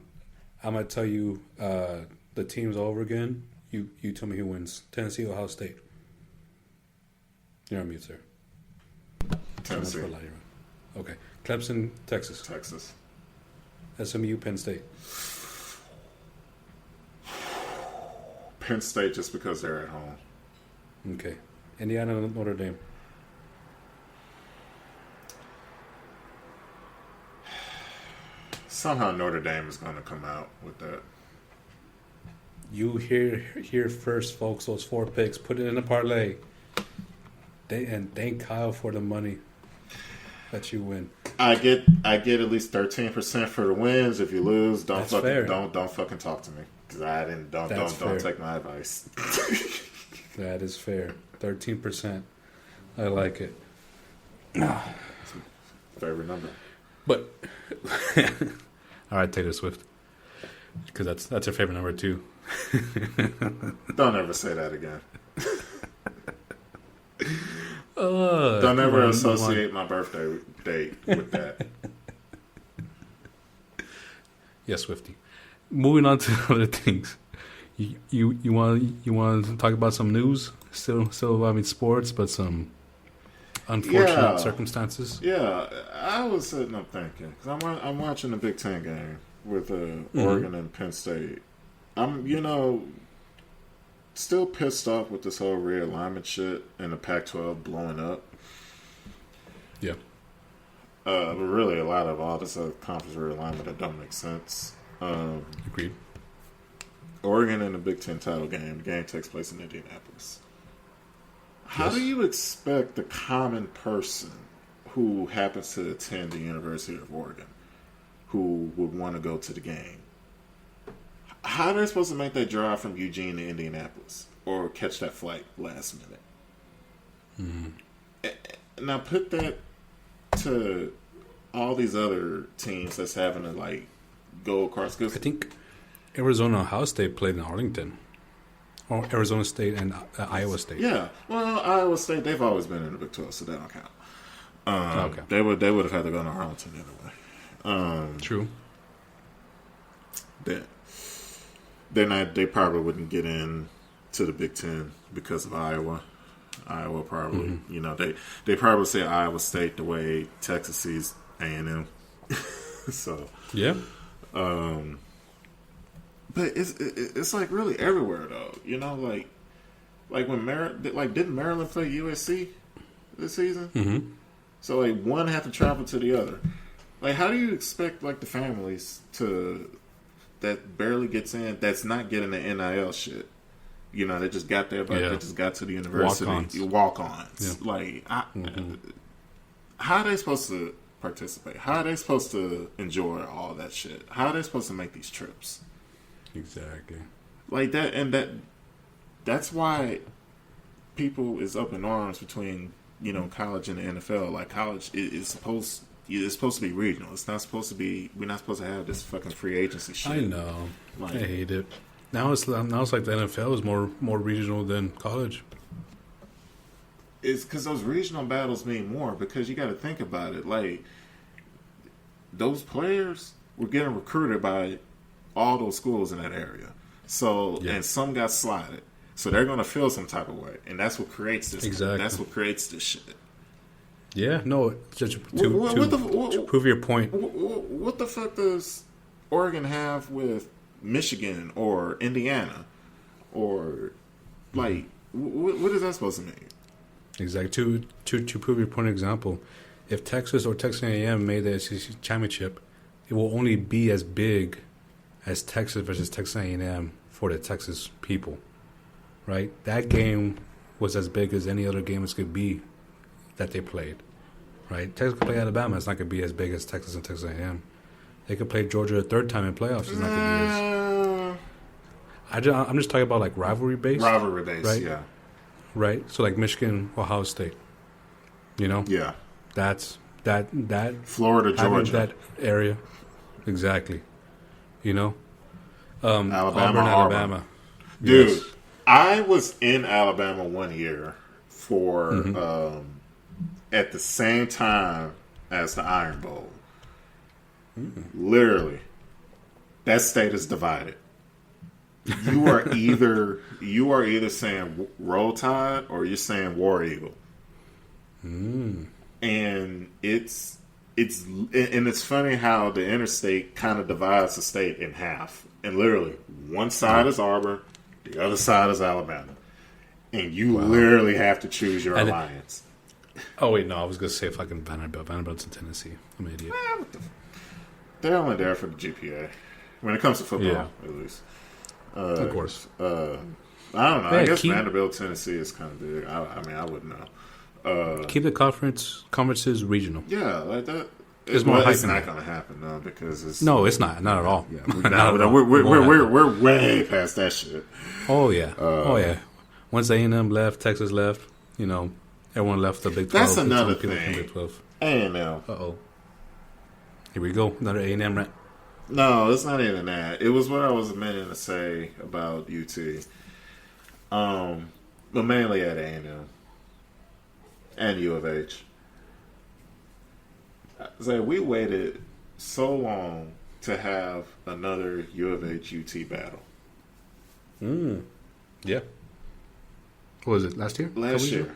Speaker 1: I'm gonna tell you the teams over again. You tell me who wins. Tennessee, Ohio State. You're on mute, sir.
Speaker 2: Tennessee.
Speaker 1: Okay. Clemson, Texas.
Speaker 2: Texas.
Speaker 1: SMU, Penn State.
Speaker 2: Penn State just because they're at home.
Speaker 1: Okay. Indiana, Notre Dame.
Speaker 2: Somehow Notre Dame is going to come out with that.
Speaker 1: You hear first, folks. Those 4 picks. Put it in a parlay. And thank Kyle for the money that you win.
Speaker 2: I get at least 13% for the wins. If you lose, don't fucking talk to me because I didn't. Don't take my advice.
Speaker 1: That is fair. 13%. I like it.
Speaker 2: Favorite number.
Speaker 1: But all right, Taylor Swift, because that's her favorite number too.
Speaker 2: Don't ever say that again. Don't ever associate my birthday date with that.
Speaker 1: Yes, Swifty. Moving on to other things. You want to talk about some news? Still, sports, but some unfortunate circumstances.
Speaker 2: Yeah, I was sitting up thinking because I'm watching the Big Ten game with Oregon and Penn State. I'm still pissed off with this whole realignment shit and the Pac-12 blowing up.
Speaker 1: Yeah.
Speaker 2: But really, a lot of all this conference realignment that don't make sense.
Speaker 1: Agreed.
Speaker 2: Oregon in the Big Ten title game. The game takes place in Indianapolis. How do you expect the common person who happens to attend the University of Oregon, who would want to go to the game, how are they supposed to make that drive from Eugene to Indianapolis or catch that flight last minute? Mm-hmm. Now put that to all these other teams that's having to go across. Cause
Speaker 1: I think Arizona Ohio State played in Arlington. Or Arizona State and Iowa State.
Speaker 2: Yeah. Well, Iowa State, they've always been in the Big 12, so they don't count.
Speaker 1: Okay.
Speaker 2: They would have had to go to Arlington anyway.
Speaker 1: True.
Speaker 2: They probably wouldn't get in to the Big Ten because of Iowa. Iowa probably, they probably say Iowa State the way Texas sees A&M. So
Speaker 1: yeah.
Speaker 2: But it's like really everywhere though, like when didn't Maryland play USC this season?
Speaker 1: Mm-hmm.
Speaker 2: So like one had to travel to the other. Like how do you expect like the families that barely gets in, that's not getting the NIL shit? They just got there, but they just got to the university. Walk-ons.
Speaker 1: Yeah.
Speaker 2: Like, how are they supposed to participate? How are they supposed to enjoy all that shit? How are they supposed to make these trips?
Speaker 1: Exactly.
Speaker 2: Like that, and that's why people is up in arms between college and the NFL. Like college is supposed to be regional. It's not supposed to be. We're not supposed to have this fucking free agency shit.
Speaker 1: I know.
Speaker 2: Like,
Speaker 1: I hate it. Now it's like the NFL is more regional than college.
Speaker 2: It's because those regional battles mean more. Because you got to think about it. Like those players were getting recruited by all those schools in that area. So and some got slotted. So they're going to feel some type of way, and that's what creates this.
Speaker 1: Exactly.
Speaker 2: That's what creates this shit.
Speaker 1: Yeah, no, just to prove your point.
Speaker 2: What the fuck does Oregon have with Michigan or Indiana? Or, like, what is that supposed to mean?
Speaker 1: Exactly. To prove your point, example, if Texas or Texas A&M made the SEC championship, it will only be as big as Texas versus Texas A&M for the Texas people, right? That game was as big as any other game it could be that they played, right? Texas could play Alabama. It's not going to be as big as Texas and Texas A&M. They could play Georgia a third time in playoffs. It's not going to be as... I'm just talking about like rivalry based, right?
Speaker 2: Yeah.
Speaker 1: Right? So like Michigan, Ohio State,
Speaker 2: Yeah.
Speaker 1: That's that
Speaker 2: Florida, Georgia.
Speaker 1: That area. Exactly.
Speaker 2: Alabama,
Speaker 1: Auburn, Alabama.
Speaker 2: Dude,
Speaker 1: yes.
Speaker 2: I was in Alabama one year for at the same time as the Iron Bowl. Literally, that state is divided. You are either saying Roll Tide or you're saying War Eagle. And it's funny how the interstate kind of divides the state in half. And literally, one side is Auburn, the other side is Alabama. And you literally have to choose your alliance.
Speaker 1: Oh, wait, no. I was going to say fucking Vanderbilt. Vanderbilt's in Tennessee. I'm an idiot.
Speaker 2: They're only there for the GPA. When it comes to football, at least.
Speaker 1: Of course.
Speaker 2: I don't know. I guess Vanderbilt, Tennessee is kind of big. I mean, I wouldn't know.
Speaker 1: Keep the conferences regional.
Speaker 2: Yeah, like that.
Speaker 1: It's more
Speaker 2: it's not going to happen though because it's
Speaker 1: it's not at all.
Speaker 2: Yeah, we're way past that shit.
Speaker 1: Oh yeah, Once A&M left, Texas left. Everyone left the Big 12.
Speaker 2: That's another thing.
Speaker 1: Big 12.
Speaker 2: A&M.
Speaker 1: Here we go. Another A&M rant.
Speaker 2: No, it's not even that. It was what I was meaning to say about UT. But mainly at A&M and U of H. So we waited so long to have another U of H UT battle.
Speaker 1: Yeah. What was it, last year?
Speaker 2: Last year.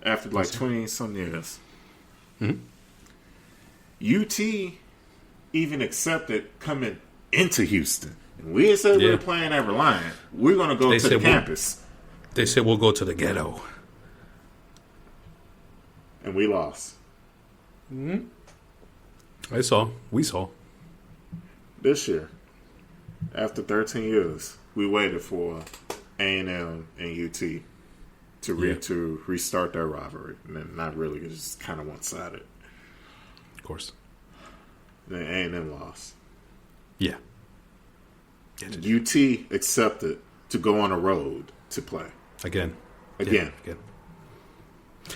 Speaker 2: After like 20-some years.
Speaker 1: Mm-hmm.
Speaker 2: UT even accepted coming into Houston. And we said we were playing at Reliant. We're going to go to the campus.
Speaker 1: They said we'll go to the ghetto.
Speaker 2: And we lost.
Speaker 1: Mm-hmm. We saw.
Speaker 2: This year, after 13 years, we waited for A&M and UT to restart their rivalry. And then not really, it's just kind of one-sided.
Speaker 1: Of course.
Speaker 2: Then A&M lost.
Speaker 1: Yeah.
Speaker 2: UT accepted to go on a road to play.
Speaker 1: Again.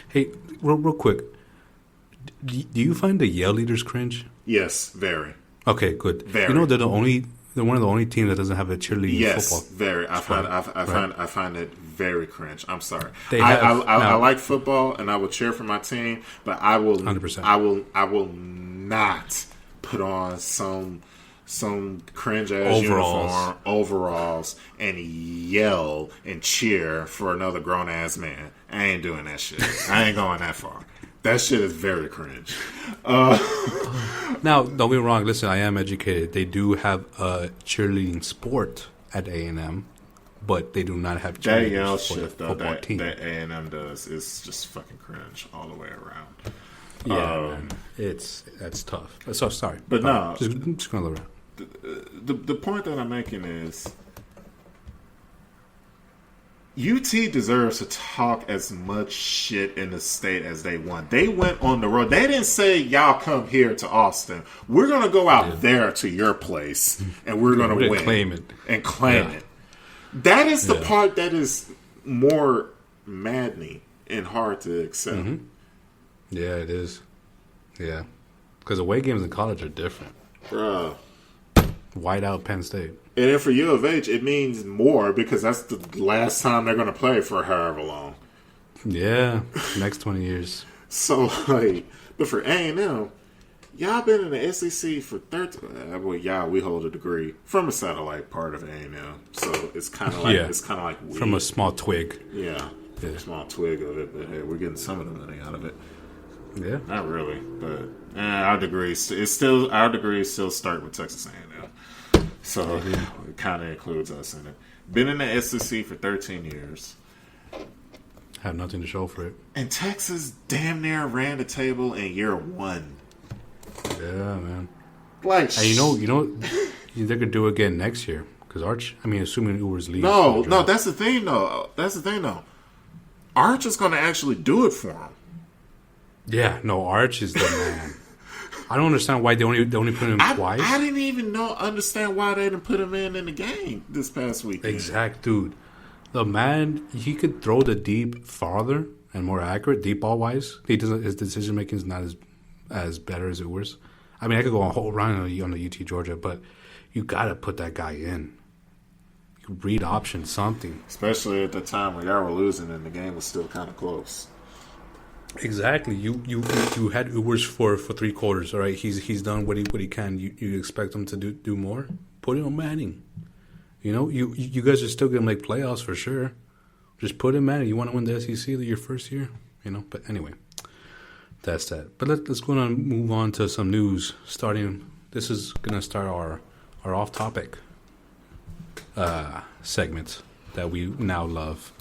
Speaker 1: Hey, real quick. Do you find the Yale leaders cringe?
Speaker 2: Yes, very.
Speaker 1: Okay, good.
Speaker 2: Very.
Speaker 1: You know, they're one of the only teams that doesn't have a cheerleading football.
Speaker 2: Yes, very. I find it very cringe. I'm sorry.
Speaker 1: Now,
Speaker 2: I like football and I will cheer for my team, but I will
Speaker 1: 100%.
Speaker 2: I will not put on some cringe ass uniform, overalls, and yell and cheer for another grown ass man. I ain't doing that shit. I ain't going that far. That shit is very cringe.
Speaker 1: Now, don't get me wrong. Listen, I am educated. They do have a cheerleading sport at A&M, but they do not have
Speaker 2: That
Speaker 1: cheerleading
Speaker 2: yell
Speaker 1: for the
Speaker 2: shit though
Speaker 1: football
Speaker 2: that
Speaker 1: team.
Speaker 2: A&M does is just fucking cringe all the way around.
Speaker 1: Yeah, man. That's tough. So sorry,
Speaker 2: But no,
Speaker 1: just gonna look around.
Speaker 2: the point that I'm making is UT deserves to talk as much shit in the state as they want. They went on the road. They didn't say, y'all come here to Austin. We're going to go out there to your place, and we're going to win.
Speaker 1: Claim it.
Speaker 2: And claim it. That is the part that is more maddening and hard to accept.
Speaker 1: Mm-hmm. Yeah, it is. Yeah. Because away games in college are different.
Speaker 2: Bruh.
Speaker 1: White out Penn State.
Speaker 2: And then for U of H, it means more because that's the last time they're going to play for however long.
Speaker 1: Yeah, next 20 years.
Speaker 2: So, like, but for A&M, y'all been in the SEC for 13. Well, y'all, we hold a degree from a satellite part of A&M, so it's kind of like weed.
Speaker 1: From a small twig.
Speaker 2: Yeah, a small twig of it. But hey, we're getting some of the money out of it.
Speaker 1: Yeah,
Speaker 2: not really, but our degrees still start with Texas A&M. So it kind of includes us in it. Been in the SEC for 13 years.
Speaker 1: Have nothing to show for it.
Speaker 2: And Texas damn near ran the table in year one.
Speaker 1: Yeah, man.
Speaker 2: Like,
Speaker 1: and you know, they could do it again next year because assuming Uber's leaves.
Speaker 2: No, that's the thing though. Arch is going to actually do it for him.
Speaker 1: Yeah, no, Arch is the man. I don't understand why they only put him twice.
Speaker 2: I didn't even understand why they didn't put him in the game this past weekend.
Speaker 1: Exact, dude. The man, he could throw the deep farther and more accurate, deep ball wise. His decision making is not as better as Uber's. I mean, I could go a whole round on the UT Georgia, but you got to put that guy in. You read option something,
Speaker 2: especially at the time when y'all were losing and the game was still kind of close.
Speaker 1: Exactly. You had Ubers for 3 quarters. All right, he's done what he can. You expect him to do more? Put him on Manning. You know, you guys are still gonna make playoffs for sure. Just put him Manning. You want to win the SEC your first year, you know. But anyway, that's that. But let's go on and move on to some news. This is gonna start our off topic segment that we now love.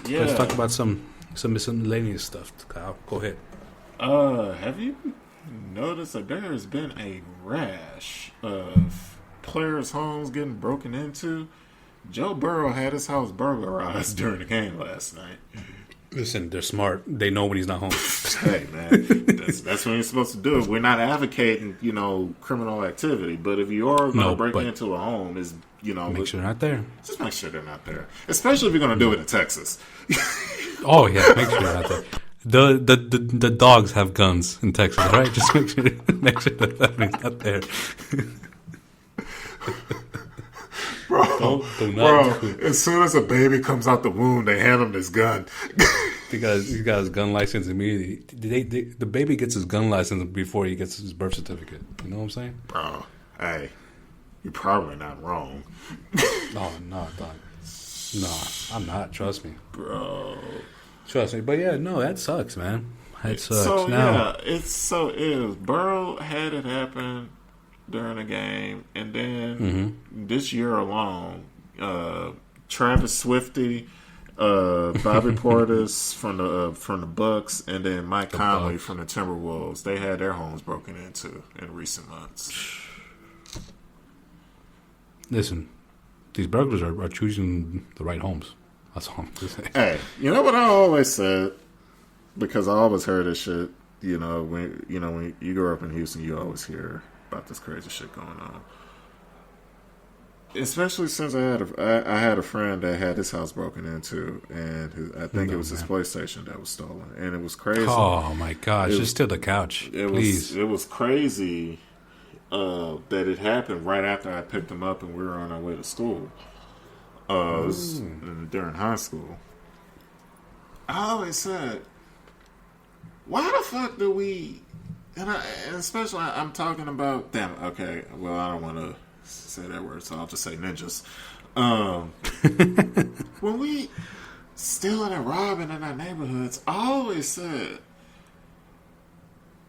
Speaker 1: Yeah. Let's talk about some miscellaneous stuff. Kyle, go ahead.
Speaker 2: Have you noticed that there has been a rash of players' homes getting broken into? Joe Burrow had his house burglarized during the game last night.
Speaker 1: Listen, they're smart. They know when he's not home.
Speaker 2: Hey, man, that's what you're supposed to do. We're not advocating, criminal activity, but if you are going to break into a home, make
Speaker 1: sure they're not there.
Speaker 2: Just make sure they're not there, especially if you're going to do it in Texas.
Speaker 1: Oh yeah, make sure they're not there. The dogs have guns in Texas, right? Just make sure that thing's not there.
Speaker 2: Bro, as soon as a baby comes out the womb, they hand him this gun.
Speaker 1: He got his gun license immediately. The baby gets his gun license before he gets his birth certificate. You know what I'm saying?
Speaker 2: Bro, hey, you're probably not wrong.
Speaker 1: No, dog. No, I'm not. Trust me.
Speaker 2: Bro.
Speaker 1: Trust me. But yeah, no, that sucks, man. That sucks.
Speaker 2: So,
Speaker 1: now,
Speaker 2: it's so ill. Burrow had it happen during the game, and then this year alone, Travis Swifty, Bobby Portis from the Bucks, and then Mike Conley from the Timberwolves, they had their homes broken into in recent months.
Speaker 1: Listen, these burglars are choosing the right homes. That's all I'm saying.
Speaker 2: Hey, you know what I always said? Because I always heard this shit. When you grow up in Houston, you always hear about this crazy shit going on. Especially since I had a friend that had his house broken into, and I think it was his PlayStation that was stolen, and it was crazy.
Speaker 1: Oh my gosh! Just steal the couch, please.
Speaker 2: It was crazy. that it happened right after I picked him up and we were on our way to school. It was during high school. I always said, why the fuck do we... And especially, I'm talking about... Damn, okay, well, I don't want to say that word, so I'll just say ninjas. When we stealing and robbing in our neighborhoods, I always said,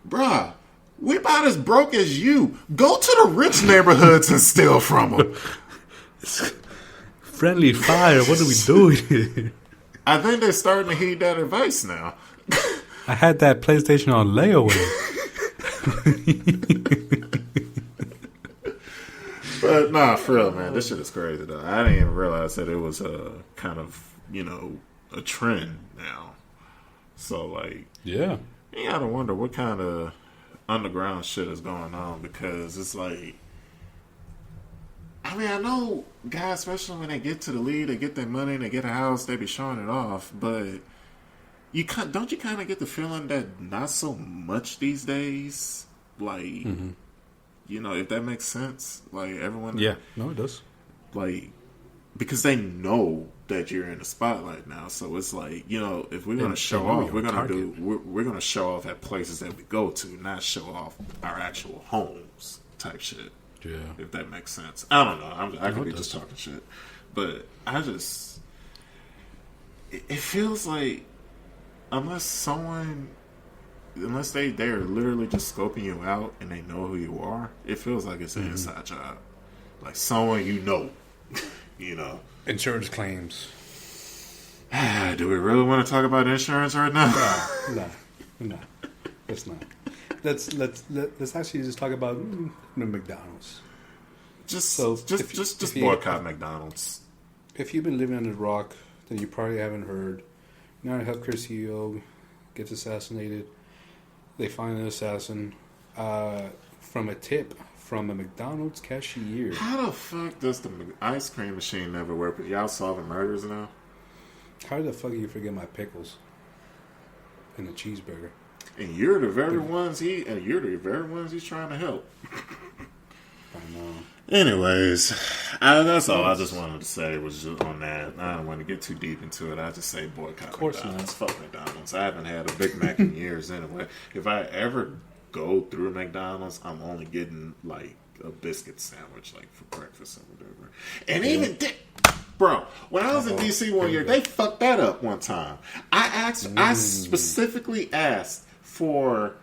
Speaker 2: bruh, we about as broke as you. Go to the rich neighborhoods and steal from them.
Speaker 1: Friendly fire, what are we doing here?
Speaker 2: I think they're starting to heed that advice now.
Speaker 1: I had that PlayStation on layaway.
Speaker 2: But nah, for real, man, this shit is crazy though. I didn't even realize that it was a kind of, a trend now. So like,
Speaker 1: yeah,
Speaker 2: you gotta wonder what kind of underground shit is going on, because it's like, I mean, I know guys, especially when they get to the league, they get their money, they get a house, they be showing it off, but don't you kind of get the feeling that not so much these days, like, if that makes sense, like everyone,
Speaker 1: yeah, no, it does,
Speaker 2: like, because they know that you're in the spotlight now, so it's like, if we're gonna show off, we're gonna show off at places that we go to, not show off our actual homes type shit.
Speaker 1: Yeah,
Speaker 2: if that makes sense. I don't know. I could be just talking shit, but it feels like unless they're literally just scoping you out and they know who you are, it feels like it's an inside job, like someone
Speaker 1: insurance claims.
Speaker 2: Do we really want to talk about insurance right now?
Speaker 1: No, let's not. Let's actually just talk about the McDonald's.
Speaker 2: Just boycott McDonald's.
Speaker 1: If you've been living under a rock, then you probably haven't heard. Now, a healthcare CEO gets assassinated. They find an assassin from a tip from a McDonald's cashier.
Speaker 2: How the fuck does the ice cream machine never work? But y'all solving murders now?
Speaker 1: How the fuck do you forget my pickles and the cheeseburger?
Speaker 2: And you're the very ones he's trying to help.
Speaker 1: I know.
Speaker 2: Anyways, that's all I just wanted to say was just on that. I don't want to get too deep into it. I just say boycott McDonald's. Fuck McDonald's. I haven't had a Big Mac in years anyway. If I ever go through McDonald's, I'm only getting like a biscuit sandwich, like for breakfast or whatever. And even bro, when I was in DC one year, they fucked that up one time. I specifically asked for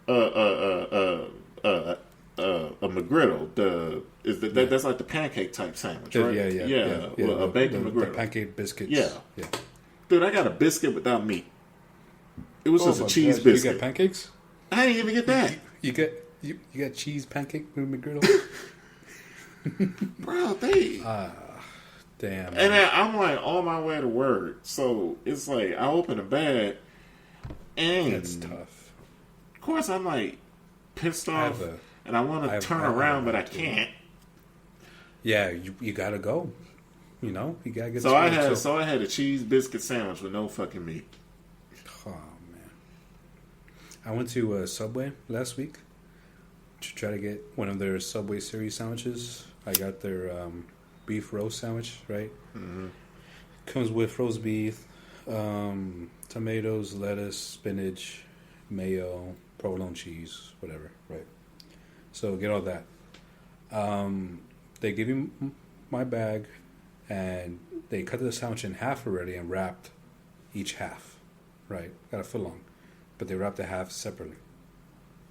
Speaker 2: a McGriddle. That's like the pancake type sandwich, right?
Speaker 1: Yeah.
Speaker 2: Well, a bacon McGriddle.
Speaker 1: The pancake biscuits.
Speaker 2: Yeah. Dude, I got a biscuit without meat. It was just a cheese biscuit.
Speaker 1: You got pancakes?
Speaker 2: I didn't even get that.
Speaker 1: You got cheese pancake with McGriddle?
Speaker 2: Bro, they...
Speaker 1: damn.
Speaker 2: And I'm like on my way to work. So it's like I open the bag and...
Speaker 1: That's tough.
Speaker 2: Of course, I'm like pissed off and I want to turn around, but I can't.
Speaker 1: Yeah, you gotta go. You gotta get.
Speaker 2: So I had a cheese biscuit sandwich with no fucking meat.
Speaker 1: Oh man! I went to Subway last week to try to get one of their Subway series sandwiches. I got their beef roast sandwich, right? Mm-hmm. Comes with roast beef, tomatoes, lettuce, spinach, mayo, provolone cheese, whatever, right? So get all that. They give you my bag, and they cut the sandwich in half already and wrapped each half, right? Got a foot long, but they wrapped the half separately.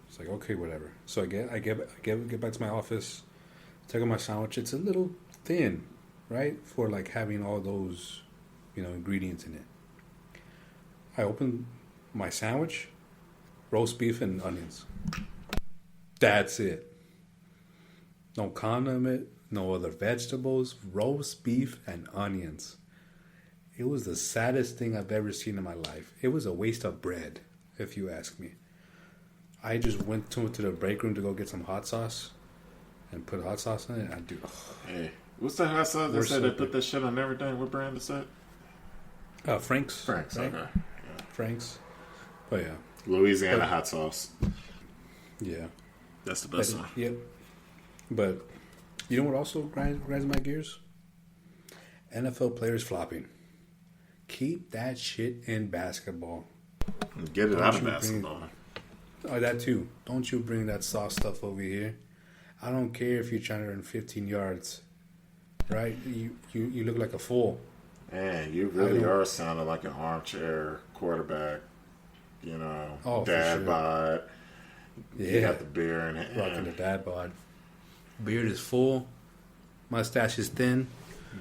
Speaker 1: It's like, okay, whatever. So I get back to my office, take out my sandwich. It's a little thin, right, for like having all those, ingredients in it. I open my sandwich, roast beef and onions. That's it. No condiment, no other vegetables, roast beef and onions. It was the saddest thing I've ever seen in my life. It was a waste of bread, if you ask me. I just went to the break room to go get some hot sauce and put hot sauce in it.
Speaker 2: Hey, what's that hot sauce? They said they put that shit on everything. What brand is that?
Speaker 1: Frank's.
Speaker 2: Frank's,
Speaker 1: right?
Speaker 2: okay. Yeah.
Speaker 1: Frank's. But yeah.
Speaker 2: Louisiana hot sauce.
Speaker 1: Yeah.
Speaker 2: That's the best one.
Speaker 1: Yep. But you know what also grinds my gears? NFL players flopping. Keep that shit in basketball.
Speaker 2: Get it out of basketball.
Speaker 1: That too. Don't you bring that soft stuff over here. I don't care if you're trying to run 15 yards. Right? You look like a fool.
Speaker 2: Man, you really are sounding like an armchair quarterback. You know, dad bod. Yeah. You got the beer in it.
Speaker 1: Rocking the dad bod. Beard is full. Mustache is thin.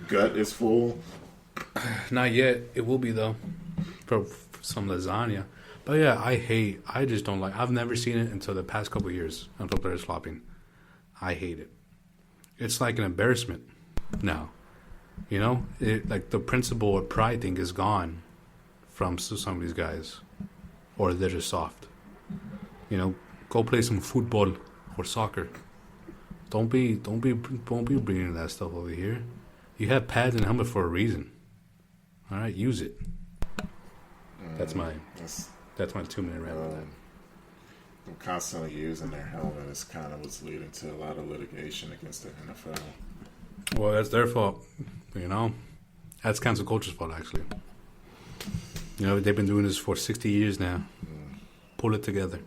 Speaker 2: Gut is full.
Speaker 1: Not yet. It will be, though. For some lasagna. But yeah, I just don't like. I've never seen it until the past couple of years. NFL players flopping. I hate it. It's like an embarrassment now. You know, like the principle or pride thing is gone from some of these guys, or they're just soft. You know, go play some football or soccer. Don't be bringing that stuff over here. You have pads and helmet for a reason. All right, use it. That's my 2-minute rant on that.
Speaker 2: I'm constantly using their helmet. It's kind of what's leading to a lot of litigation against the NFL.
Speaker 1: Well, that's their fault. You know, that's cancel culture's fault, actually. You know, they've been doing this for 60 years now. Pull it together.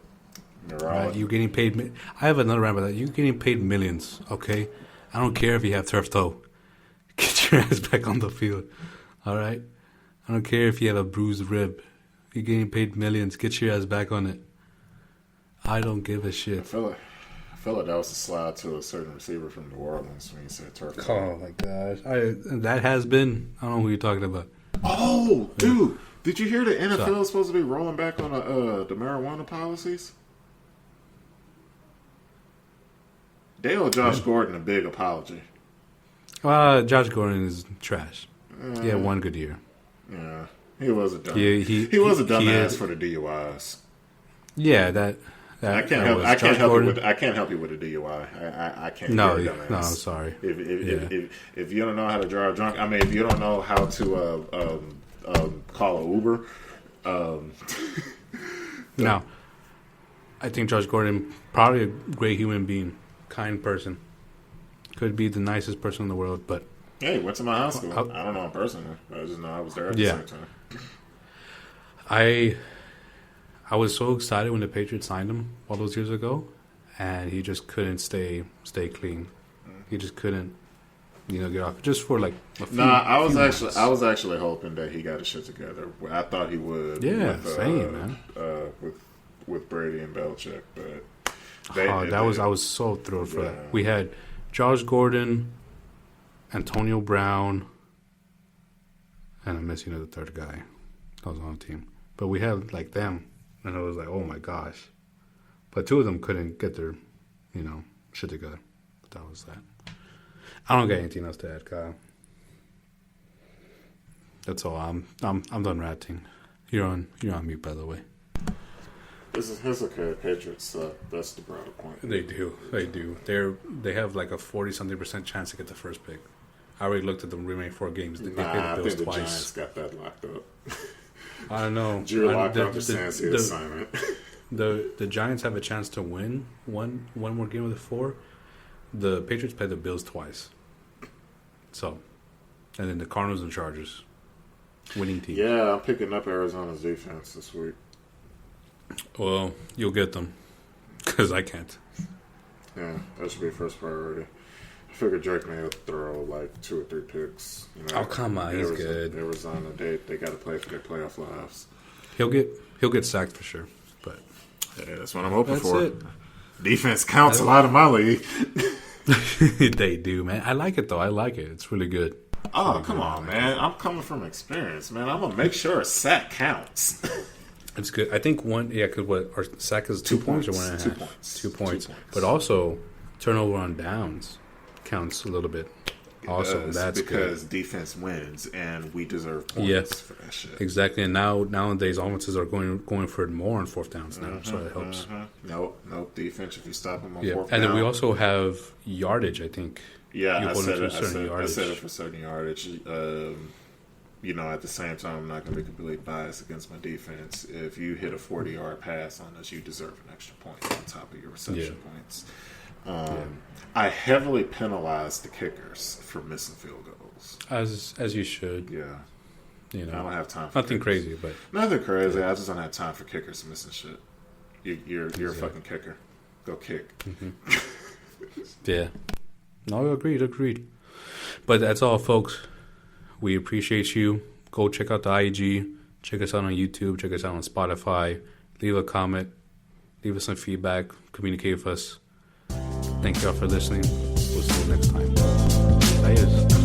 Speaker 1: Right? You're getting paid. I have another rant about that. You're getting paid millions, okay? I don't care if you have turf toe. Get your ass back on the field, all right? I don't care if you have a bruised rib. You're getting paid millions. Get your ass back on it. I don't give a shit.
Speaker 2: I feel like that was a slide to a certain receiver from New Orleans when you said turf toe.
Speaker 1: Oh, my gosh. That has been. I don't know who you're talking about.
Speaker 2: Oh, dude. Did you hear the NFL is supposed to be rolling back on the marijuana policies? They owe Josh Gordon a big apology.
Speaker 1: Josh Gordon is trash. He had one good year.
Speaker 2: Yeah, he was a dumb. He was a dumbass for the DUIs.
Speaker 1: Yeah, that
Speaker 2: I can't help. I can't help you with a DUI. I can't.
Speaker 1: No, I'm sorry.
Speaker 2: If you don't know how to drive drunk, I mean, if you don't know how to call an Uber,
Speaker 1: no. I think Josh Gordon probably a great human being, kind person, could be the nicest person in the world, but
Speaker 2: yeah, he went to my high school. I don't know him personally. I just know I was there at the same time.
Speaker 1: I was so excited when the Patriots signed him all those years ago, and he just couldn't stay clean. He just couldn't, get off just for like a few.
Speaker 2: I was actually hoping that he got his shit together. I thought he would.
Speaker 1: Yeah, same man.
Speaker 2: With Brady and Belichick, but
Speaker 1: I was so thrilled for that. We had Josh Gordon, Antonio Brown, and I'm missing the third guy that was on the team. But we had like them, and I was like, oh my gosh. But two of them couldn't get their, shit together. But that was that. I don't got anything else to add, Kyle. That's all. I'm done ranting. You're on mute, by the way.
Speaker 2: It's okay. Patriots. That's the broader point.
Speaker 1: They do. They have like a 40-something% chance to get the first pick. I already looked at the remaining 4 games. They played the Bills twice.
Speaker 2: Giants got that locked up.
Speaker 1: I don't know.
Speaker 2: Drew Lock understands the assignment.
Speaker 1: The Giants have a chance to win one more game of the 4. The Patriots played the Bills twice. So, and then the Cardinals and Chargers, winning team.
Speaker 2: Yeah, I'm picking up Arizona's defense this week.
Speaker 1: Well, you'll get them, because I can't.
Speaker 2: Yeah, that should be first priority. I figure Drake may throw like 2 or 3 picks.
Speaker 1: Oh, come on, he's good.
Speaker 2: Arizona, they got to play for their playoff lives.
Speaker 1: He'll get sacked for sure, but
Speaker 2: yeah, that's what I'm hoping for.
Speaker 1: It.
Speaker 2: Defense counts a lot in my league.
Speaker 1: They do, man. I like it though. I like it. It's really good.
Speaker 2: Oh, come on, man. I'm coming from experience, man. I'm gonna make sure a sack counts.
Speaker 1: It's good. I think because our sack is 2 points or 1.5?
Speaker 2: 2 points.
Speaker 1: 2 points. But also, turnover on downs counts a little bit. Also, that's
Speaker 2: because good. Defense wins, and we deserve points for that shit.
Speaker 1: Exactly. And nowadays, offenses are going for it more on 4th downs now, so it helps.
Speaker 2: Nope. Defense, if you stop them on 4th down.
Speaker 1: And then we also have yardage, I think.
Speaker 2: Yeah, I said it for certain yardage. At the same time, I'm not going to be completely biased against my defense. If you hit a 40-yard pass on us, you deserve an extra point on top of your reception points. I heavily penalize the kickers for missing field goals.
Speaker 1: As you should.
Speaker 2: Yeah.
Speaker 1: You know,
Speaker 2: I don't have time for
Speaker 1: nothing
Speaker 2: kickers.
Speaker 1: crazy, but
Speaker 2: Nothing crazy. I just don't have time for kickers missing shit. You're a fucking kicker. Go kick.
Speaker 1: yeah. No, agreed. But that's all, folks. We appreciate you. Go check out the IG. Check us out on YouTube. Check us out on Spotify. Leave a comment. Leave us some feedback. Communicate with us. Thank y'all for listening. We'll see you next time. Adios.